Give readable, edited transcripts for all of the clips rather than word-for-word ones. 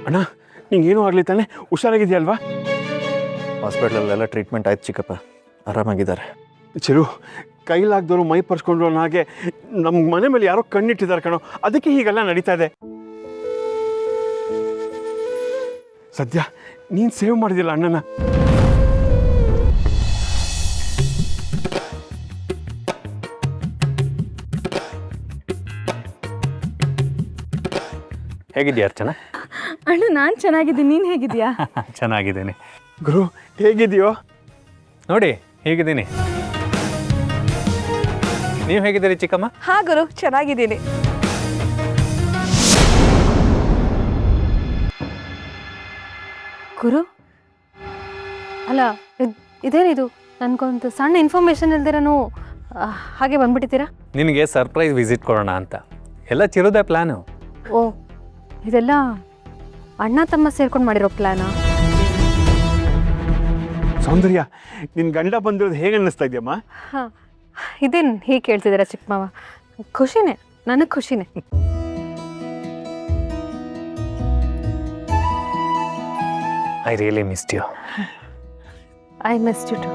ಅಣ್ಣ ನಿಂಗೇನೂ ಆಗಲಿ ತಾನೆ? ಹುಷಾರಾಗಿದೆಯಲ್ವಾ? ಹಾಸ್ಪಿಟ್ಲಲ್ಲೆಲ್ಲ ಟ್ರೀಟ್ಮೆಂಟ್ ಆಯ್ತು ಚಿಕ್ಕಪ್ಪ, ಆರಾಮಾಗಿದ್ದಾರೆ. ಚಿರು, ಕೈಲಾಗ್ದವರು ಮೈ ಪರ್ಸ್ಕೊಂಡ್ರು ಅನ್ನೋ ಹಾಗೆ ನಮ್ಮ ಮನೆ ಮೇಲೆ ಯಾರೋ ಕಣ್ಣಿಟ್ಟಿದ್ದಾರೆ ಕಣೋ, ಅದಕ್ಕೆ ಹೀಗೆಲ್ಲ ನಡೀತಾ ಇದೆ. ಸದ್ಯ ನೀನು ಸೇವ್ ಮಾಡಿದಿಲ್ಲ ಅಣ್ಣನ. ಹೇಗಿದ್ಯಾ ಅರ್ಚನಾ? ಅಣ್ಣ ನಾನು ಚೆನ್ನಾಗಿದ್ದೀನಿ, ನೀನು ಹೇಗಿದ್ಯಾ? ಚೆನ್ನಾಗಿದ್ದೀನಿ. ಗುರು ಹೇಗಿದೆಯೋ? ನೋಡಿ ಹೇಗಿದ್ದೀನಿ. ನೀವು ಹೇಗಿದ್ದೀರಿ ಚಿಕ್ಕಮ್ಮ? ಹಾ ಗುರು, ಚೆನ್ನಾಗಿದ್ದೀನಿ. ಗುರು, ಅಲ್ಲ ಇದೇನಿದು? ನನಗೊಂದು ಸಣ್ಣ ಇನ್ಫಾರ್ಮೇಷನ್ ಇಲ್ದಿರನು ಹಾಗೆ ಬಂದ್ಬಿಟ್ಟಿದ್ದೀರಾ? ನಿನಗೆ ಸರ್ಪ್ರೈಸ್ ವಿಸಿಟ್ ಕೊಡೋಣ ಅಂತ. ಎಲ್ಲ ಚಿರೋದೇ ಪ್ಲ್ಯಾನು. ಓ, ಇದೆಲ್ಲ ಅಣ್ಣ ತಮ್ಮ ಸೇರ್ಕೊಂಡು ಮಾಡಿರೋ ಪ್ಲ್ಯಾನಾ? ಸೌಂದರ್ಯ, ನಿನ್ನ ಗಂಡ ಬಂದಿರೋದು ಹೇಗೆ ಅನ್ನಿಸ್ತಾ ಇದೆಯಮ್ಮ? ಹಾಂ, ಇದೇನು ಹೀಗೆ ಕೇಳ್ತಿದ್ದೀರಾ ಚಿಕ್ಕ ಮಾವ? ಖುಷಿನೇ, ನನಗೆ ಖುಷಿನೇ. I really missed you. I missed you too.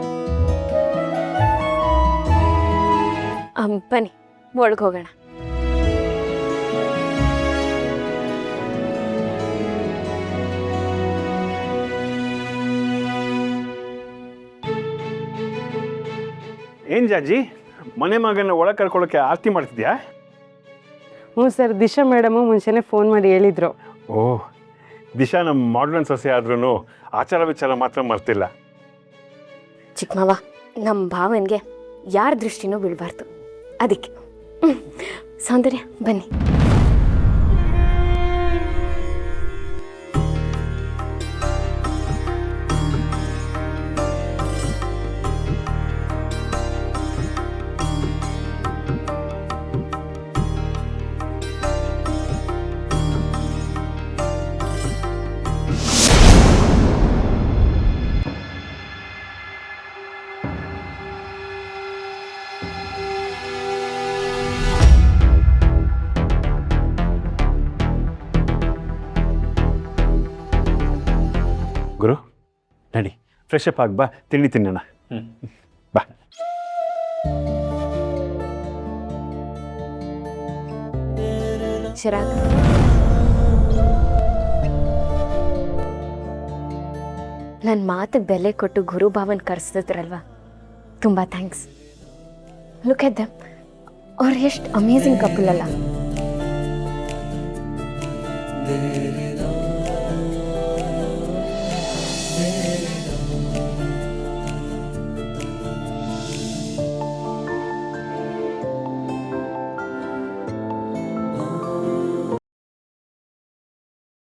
ಬನ್ನಿ ಒಳಗೆ ಹೋಗೋಣ. ಏನು ಜಾಜಿ, ಮನೆ ಮಗನ ಒಳಗೆ ಕರ್ಕೊಳ್ಳೋಕ್ಕೆ ಆರತಿ ಮಾಡ್ತಿದ್ಯಾ? ಹ್ಞೂ ಸರ್, ದಿಶಾ ಮೇಡಮು ಮುಂಚೆನೇ ಫೋನ್ ಮಾಡಿ ಹೇಳಿದರು. ಓಹ್, ದಿಶಾ ನಮ್ಮ ಮಾಡರ್ನ್ ಸೊಸೆ ಆದ್ರೂ ಆಚಾರ ವಿಚಾರ ಮಾತ್ರ ಮರ್ತಿಲ್ಲ. ಚಿಕ್ಕಮ್ಮವ, ನಮ್ಮ ಭಾವನಿಗೆ ಯಾರ ದೃಷ್ಟಿನೂ ಬೀಳಬಾರ್ದು, ಅದಕ್ಕೆ. ಸೌಂದರ್ಯ ಬನ್ನಿ. ಗುರು ನಡಿ, ಫ್ರೆಶ್ ಅಪ್ ಆಗಿ ಬಾ, ತಿಂಡಿ ತಿನ್ನೋಣ. ಬಾ. ಚಿರಾಗ್, ನನ್ನ ಮಾತಿಗೆ ಬೆಲೆ ಕೊಟ್ಟು ಗುರುಭಾವನ್ ಕರೆಸಿದ್ರಲ್ವಾ, ತುಂಬ ಥ್ಯಾಂಕ್ಸ್. ಲುಕ್ ಎಟ್ ದಮ್, ಅವ್ರು ಎಷ್ಟು ಅಮೇಝಿಂಗ್ ಕಪಲ್ ಅಲ್ಲ.